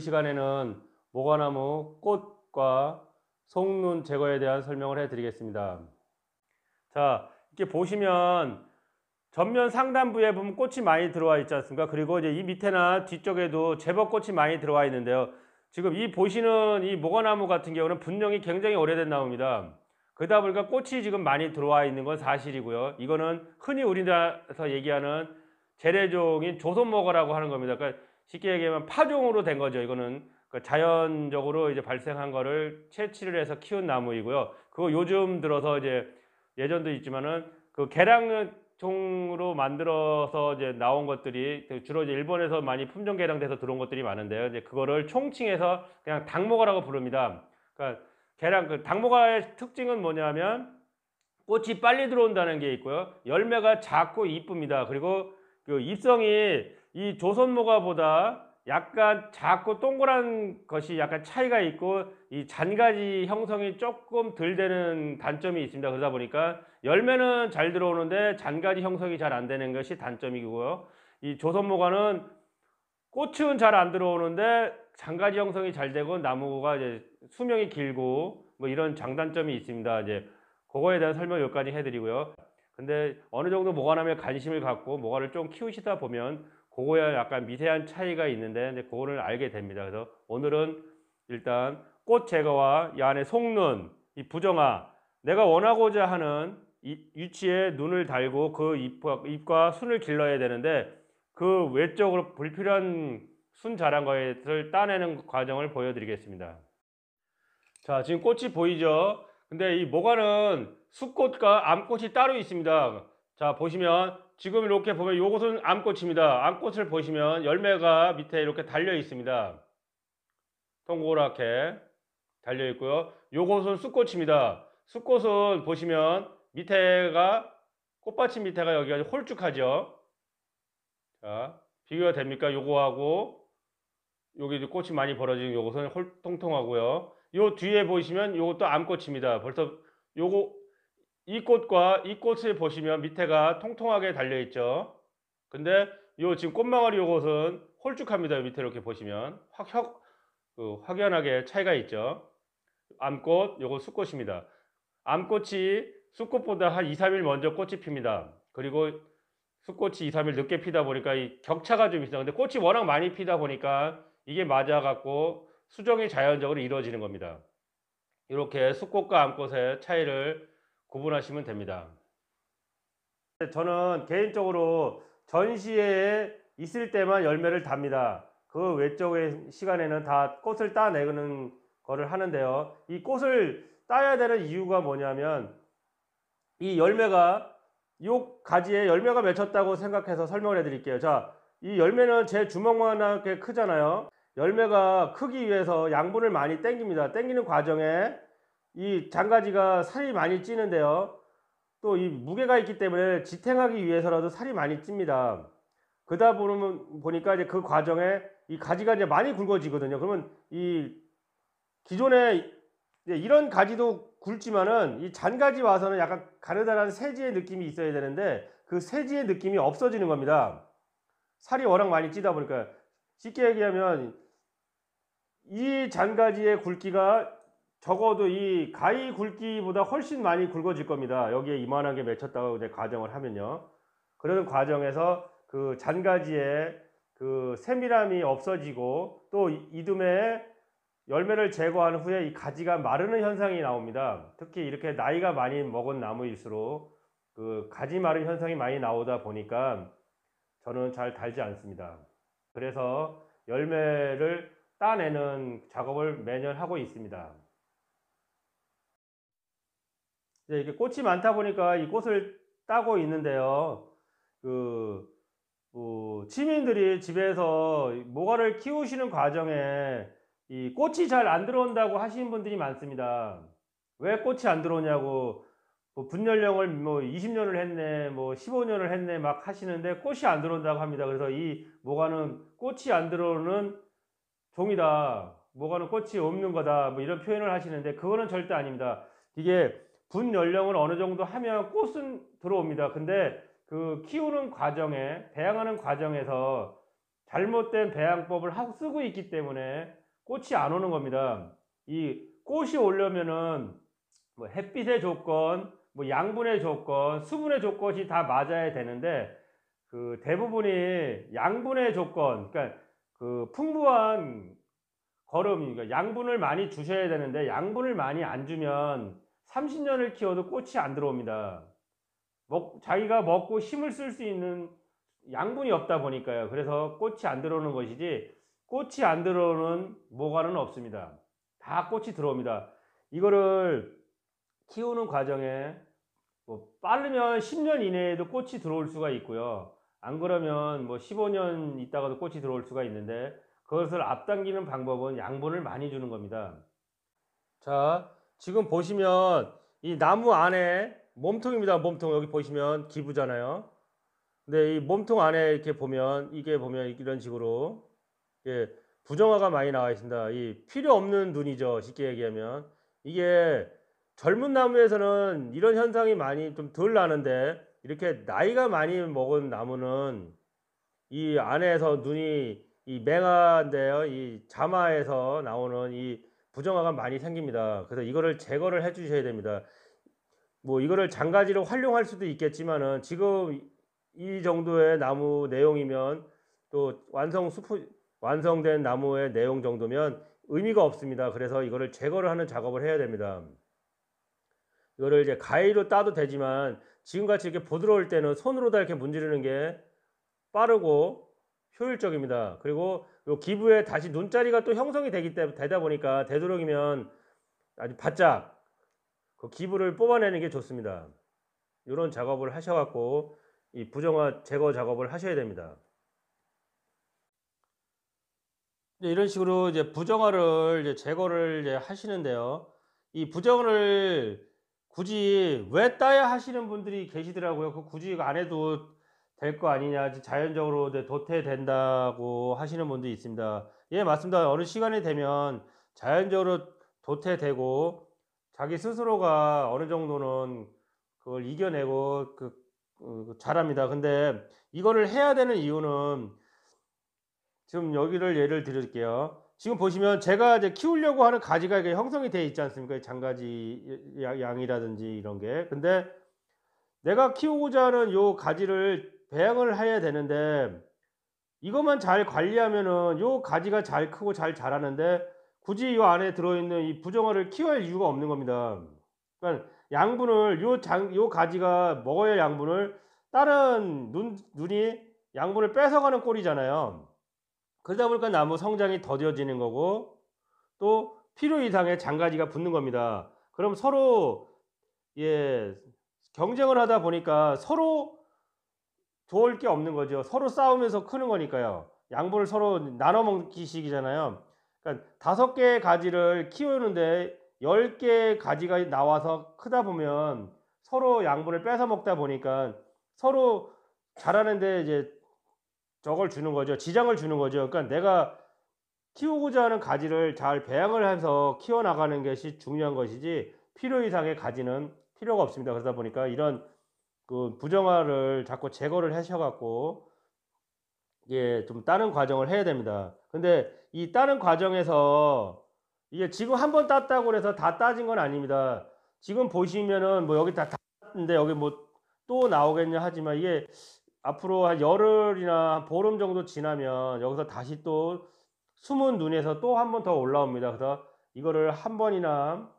시간에는 모과나무 꽃과 송눈 제거에 대한 설명을 해 드리겠습니다. 자, 이렇게 보시면 전면 상단부에 보면 꽃이 많이 들어와 있지 않습니까? 그리고 이제 이 밑에나 뒤쪽에도 제법 꽃이 많이 들어와 있는데요. 지금 이 보시는 이 모과나무 같은 경우는 분명히 굉장히 오래된 나무입니다. 그러다 보니까 꽃이 지금 많이 들어와 있는 건 사실이고요. 이거는 흔히 우리나라에서 얘기하는 재래종인 조선모과라고 하는 겁니다. 그러니까 쉽게 얘기하면 파종으로 된 거죠. 이거는 자연적으로 이제 발생한 거를 채취를 해서 키운 나무이고요. 그거 요즘 들어서 이제 예전도 있지만은 그 개량종으로 만들어서 이제 나온 것들이 주로 이제 일본에서 많이 품종 개량돼서 들어온 것들이 많은데요. 이제 그거를 총칭해서 그냥 당모과라고 부릅니다. 그러니까 당모과의 특징은 뭐냐면 꽃이 빨리 들어온다는 게 있고요. 열매가 작고 이쁩니다. 그리고 그 잎성이 이 조선모과보다 약간 작고 동그란 것이 약간 차이가 있고 이 잔가지 형성이 조금 덜 되는 단점이 있습니다. 그러다 보니까 열매는 잘 들어오는데 잔가지 형성이 잘 안 되는 것이 단점이고요. 이 조선모과는 꽃은 잘 안 들어오는데 잔가지 형성이 잘 되고 나무가 이제 수명이 길고 뭐 이런 장단점이 있습니다. 이제 그거에 대한 설명 여기까지 해드리고요. 근데 어느 정도 모과나무에 관심을 갖고 모과를 좀 키우시다 보면 그거에 약간 미세한 차이가 있는데 이제 그거를 알게 됩니다. 그래서 오늘은 일단 꽃 제거와 이 안에 속눈, 이 부정화, 내가 원하고자 하는 위치에 눈을 달고 그 잎과 순을 길러야 되는데 그 외적으로 불필요한 순 자란 것을 따내는 과정을 보여드리겠습니다. 자, 지금 꽃이 보이죠? 근데 이 모과는 수꽃과 암꽃이 따로 있습니다. 자, 보시면 지금 이렇게 보면 요것은 암꽃입니다. 암꽃을 보시면 열매가 밑에 이렇게 달려 있습니다. 동그랗게 달려 있고요. 요것은 수꽃입니다. 수꽃은 보시면 밑에가 꽃받침 밑에가 여기가 홀쭉하죠. 자, 비교가 됩니까? 요거하고 여기 꽃이 많이 벌어진 요것은 통통하고요. 요 뒤에 보시면 요것도 암꽃입니다. 벌써 요거 이 꽃과 이 꽃을 보시면 밑에가 통통하게 달려 있죠. 근데 요 지금 꽃망울이 요것은 홀쭉합니다. 밑에 이렇게 보시면 확연하게 차이가 있죠. 암꽃, 요거 수꽃입니다. 암꽃이 수꽃보다 한 2, 3일 먼저 꽃이 핍니다. 그리고 수꽃이 2, 3일 늦게 피다 보니까 이 격차가 좀 있어요. 근데 꽃이 워낙 많이 피다 보니까 이게 맞아갖고 수정이 자연적으로 이루어지는 겁니다. 이렇게 수꽃과 암꽃의 차이를 구분하시면 됩니다. 저는 개인적으로 전시회에 있을 때만 열매를 답니다. 그 외적의 시간에는 다 꽃을 따내는 거를 하는데요. 이 꽃을 따야 되는 이유가 뭐냐면 이 열매가 이 가지에 열매가 맺혔다고 생각해서 설명을 해 드릴게요. 자, 이 열매는 제 주먹만하게 크잖아요. 열매가 크기 위해서 양분을 많이 땡깁니다. 땡기는 과정에 이 장가지가 살이 많이 찌는데요. 또 이 무게가 있기 때문에 지탱하기 위해서라도 살이 많이 찝니다. 그러다 보니까 이제 그 과정에 이 가지가 이제 많이 굵어지거든요. 그러면 이 기존에 이런 가지도 굵지만은 이 잔가지 와서는 약간 가느다란 세지의 느낌이 있어야 되는데 그 세지의 느낌이 없어지는 겁니다. 살이 워낙 많이 찌다 보니까. 쉽게 얘기하면 이 잔가지의 굵기가 적어도 이 가위 굵기보다 훨씬 많이 굵어질 겁니다. 여기에 이만한 게 맺혔다고 이제 가정을 하면요. 그런 과정에서 그 잔가지의 그 세밀함이 없어지고 또 이듬해 열매를 제거한 후에 이 가지가 마르는 현상이 나옵니다. 특히 이렇게 나이가 많이 먹은 나무일수록 그 가지 마른 현상이 많이 나오다 보니까 저는 잘 달지 않습니다. 그래서 열매를 따내는 작업을 매년 하고 있습니다. 이렇게 꽃이 많다 보니까 이 꽃을 따고 있는데요. 시민들이 집에서 모과를 키우시는 과정에 이 꽃이 잘 안 들어온다고 하시는 분들이 많습니다. 왜 꽃이 안 들어오냐고, 분연령을 20년을 했네, 15년을 했네 막 하시는데 꽃이 안 들어온다고 합니다. 그래서 이 모과는 꽃이 안 들어오는 종이다, 모과는 꽃이 없는 거다, 이런 표현을 하시는데 그거는 절대 아닙니다. 이게 분연령을 어느 정도 하면 꽃은 들어옵니다. 근데 그 키우는 과정에, 배양하는 과정에서 잘못된 배양법을 하고 쓰고 있기 때문에 꽃이 안 오는 겁니다. 이 꽃이 오려면은 뭐 햇빛의 조건, 뭐 양분의 조건, 수분의 조건이 다 맞아야 되는데 그 대부분이 양분의 조건, 그러니까 그 풍부한 거름, 그러니까 양분을 많이 주셔야 되는데 양분을 많이 안 주면 30년을 키워도 꽃이 안 들어옵니다. 자기가 먹고 힘을 쓸 수 있는 양분이 없다 보니까요. 그래서 꽃이 안 들어오는 것이지 꽃이 안 들어오는 모과는 없습니다. 다 꽃이 들어옵니다. 이거를 키우는 과정에 뭐 빠르면 10년 이내에도 꽃이 들어올 수가 있고요. 안 그러면 뭐 15년 있다가도 꽃이 들어올 수가 있는데 그것을 앞당기는 방법은 양분을 많이 주는 겁니다. 자, 지금 보시면 이 나무 안에 몸통입니다. 몸통 여기 보시면 기부잖아요. 근데 이 몸통 안에 이렇게 보면 이게 보면 이런 식으로 예, 부정화가 많이 나와 있습니다. 이 필요 없는 눈이죠. 쉽게 얘기하면 이게 젊은 나무에서는 이런 현상이 많이 좀 덜 나는데 이렇게 나이가 많이 먹은 나무는 이 안에서 눈이 이 맹아인데요. 이 자마에서 나오는 이 부정화가 많이 생깁니다. 그래서 이거를 제거를 해 주셔야 됩니다. 뭐 이거를 장가지로 활용할 수도 있겠지만은 지금 이 정도의 나무 내용이면 또 완성된 나무의 내용 정도면 의미가 없습니다. 그래서 이거를 제거를 하는 작업을 해야 됩니다. 이거를 이제 가위로 따도 되지만 지금같이 이렇게 부드러울 때는 손으로다 이렇게 문지르는 게 빠르고 효율적입니다. 그리고 요 기부에 다시 눈자리가 또 형성이 되다 보니까 되도록이면 아주 바짝 그 기부를 뽑아내는 게 좋습니다. 이런 작업을 하셔갖고 이 부정화 제거 작업을 하셔야 됩니다. 이런 식으로 이제 부정화를 이제 제거를 이제 하시는데요. 이 부정을 굳이 왜 따야 하시는 분들이 계시더라고요. 그 굳이 안 해도 될 거 아니냐, 자연적으로 도태된다고 하시는 분도 있습니다. 예, 맞습니다. 어느 시간이 되면 자연적으로 도태되고 자기 스스로가 어느 정도는 그걸 이겨내고 잘합니다. 근데 이거를 해야 되는 이유는 지금 여기를 예를 드릴게요. 지금 보시면 제가 이제 키우려고 하는 가지가 이게 형성이 되어 있지 않습니까? 장가지 양이라든지 이런 게. 근데 내가 키우고자 하는 요 가지를 배양을 해야 되는데 이것만 잘 관리하면은 요 가지가 잘 크고 잘 자라는데 굳이 요 안에 들어있는 이 부정화를 키워야 할 이유가 없는 겁니다. 그러니까 양분을 요 가지가 먹어야 할 양분을 다른 눈이 양분을 뺏어가는 꼴이잖아요. 그러다 보니까 나무 성장이 더뎌지는 거고 또 필요 이상의 장가지가 붙는 겁니다. 그럼 서로 예 경쟁을 하다 보니까 서로 좋을 게 없는 거죠. 서로 싸우면서 크는 거니까요. 양분을 서로 나눠 먹기식이잖아요. 그러니까 5개의 가지를 키우는데 10개의 가지가 나와서 크다 보면 서로 양분을 뺏어 먹다 보니까 서로 자라는데 이제 저걸 주는 거죠. 지장을 주는 거죠. 그러니까 내가 키우고자 하는 가지를 잘 배양을 해서 키워나가는 것이 중요한 것이지 필요 이상의 가지는 필요가 없습니다. 그러다 보니까 이런 그 부정화를 자꾸 제거를 하셔갖고 예, 좀 따는 과정을 해야 됩니다. 근데 이 따는 과정에서 이게 지금 한 번 땄다고 해서 다 따진 건 아닙니다. 지금 보시면은 뭐 여기 다 땄는데 여기 뭐 또 나오겠냐 하지만 이게 앞으로 한 열흘이나 보름 정도 지나면 여기서 다시 또 숨은 눈에서 또 한 번 더 올라옵니다. 그래서 이거를 한 번이나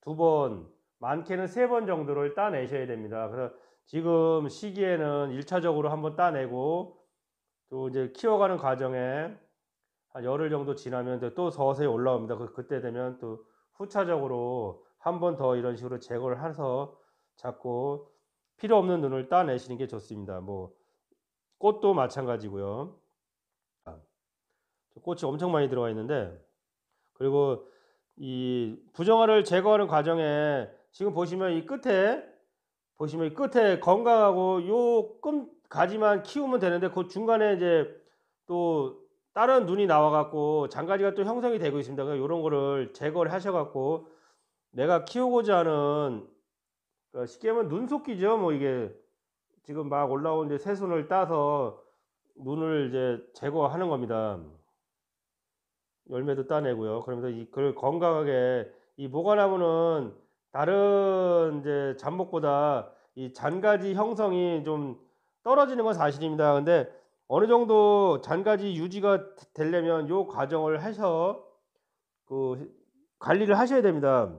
2번, 많게는 3번 정도를 따내셔야 됩니다. 그래서 지금 시기에는 1차적으로 한번 따내고 또 이제 키워가는 과정에 한 열흘 정도 지나면 또 서서히 올라옵니다. 그때 되면 또 후차적으로 한 번 더 이런 식으로 제거를 해서 자꾸 필요 없는 눈을 따내시는 게 좋습니다. 뭐 꽃도 마찬가지고요. 꽃이 엄청 많이 들어가 있는데 그리고 이 부정화를 제거하는 과정에 지금 보시면 이 끝에 건강하고 요 끝 가지만 키우면 되는데 그 중간에 이제 또 다른 눈이 나와 갖고 장가지가 또 형성이 되고 있습니다. 그러니까 요런 거를 제거를 하셔 갖고 내가 키우고자 하는 쉽게 하면 눈속기죠. 뭐 이게 지금 막 올라온 이제 새순을 따서 눈을 이제 제거하는 겁니다. 열매도 따내고요. 그러면서 그걸 건강하게 이 모과나무는 다른 이제 잡목보다 이 잔가지 형성이 좀 떨어지는 건 사실입니다. 근데 어느 정도 잔가지 유지가 되려면 요 과정을 해서 그 관리를 하셔야 됩니다.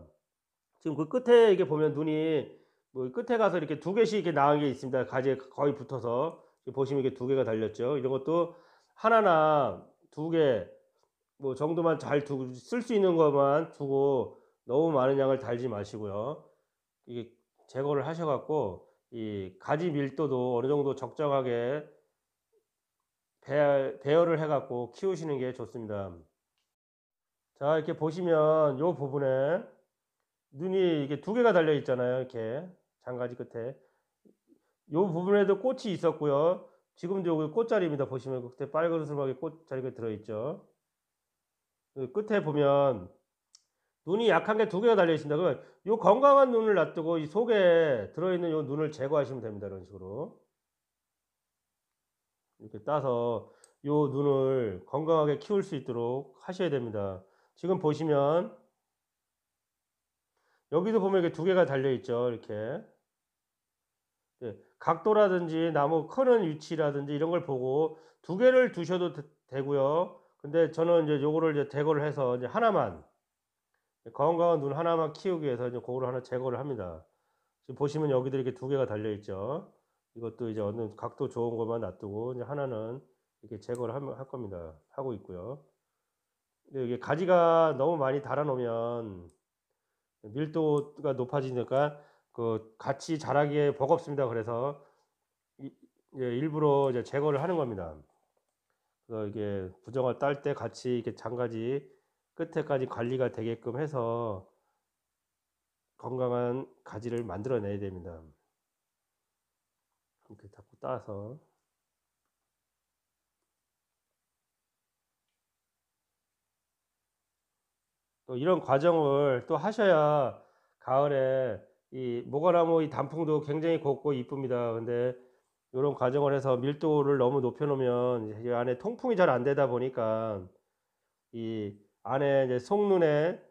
지금 그 끝에 이렇게 보면 눈이 뭐 끝에 가서 이렇게 두 개씩 이렇게 나온 게 있습니다. 가지에 거의 붙어서 보시면 이게 두 개가 달렸죠. 이런 것도 하나나 두 개 뭐 정도만 잘 두고 쓸 수 있는 것만 두고 너무 많은 양을 달지 마시고요. 이게 제거를 하셔 갖고 이 가지 밀도도 어느 정도 적정하게 배열을 해 갖고 키우시는 게 좋습니다. 자, 이렇게 보시면 요 부분에 눈이 이게 두 개가 달려 있잖아요. 이렇게 장가지 끝에 요 부분에도 꽃이 있었고요. 지금도 여기 꽃자리입니다. 보시면 그때 빨간수박에 꽃자리가 들어있죠. 그 끝에 보면 눈이 약한 게 두 개가 달려 있습니다. 그러면 요 건강한 눈을 놔두고 이 속에 들어있는 요 눈을 제거하시면 됩니다. 이런 식으로 이렇게 따서 요 눈을 건강하게 키울 수 있도록 하셔야 됩니다. 지금 보시면 여기도 보면 이렇게 두 개가 달려 있죠. 이렇게 각도라든지 나무 크는 위치라든지 이런 걸 보고 두 개를 두셔도 되고요. 근데 저는 이제 요거를 이제 제거를 해서 이제 하나만 건강한 눈 하나만 키우기 위해서 이제 그거를 하나 제거를 합니다. 지금 보시면 여기도 이렇게 두 개가 달려 있죠. 이것도 이제 어느 각도 좋은 것만 놔두고 이제 하나는 이렇게 제거를 할 겁니다. 하고 있고요. 근데 이게 가지가 너무 많이 달아 놓으면 밀도가 높아지니까 그 같이 자라기에 버겁습니다. 그래서 이제 일부러 이제 제거를 하는 겁니다. 그래서 이게 부정을 딸 때 같이 이렇게 장가지 끝에까지 관리가 되게끔 해서 건강한 가지를 만들어내야 됩니다. 이렇게 자꾸 따서 또 이런 과정을 또 하셔야 가을에 이 모과나무 이 단풍도 굉장히 곱고 이쁩니다. 근데 이런 과정을 해서 밀도를 너무 높여 놓으면 이 안에 통풍이 잘 안 되다 보니까 이 안에 이제 속눈에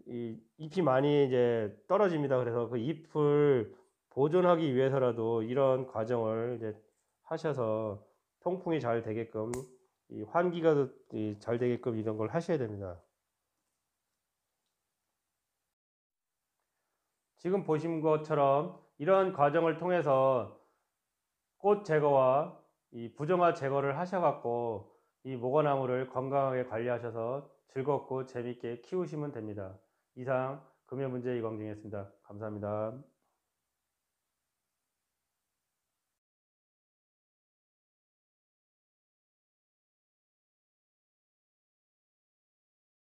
이 잎이 많이 이제 떨어집니다. 그래서 그 잎을 보존하기 위해서라도 이런 과정을 이제 하셔서 통풍이 잘 되게끔 이 환기가 잘 되게끔 이런 걸 하셔야 됩니다. 지금 보신 것처럼 이런 과정을 통해서 꽃 제거와 이 부정화 제거를 하셔갖고 이 모과나무를 건강하게 관리하셔서 즐겁고 재밌게 키우시면 됩니다. 이상 금연문제 이광진이었습니다. 감사합니다.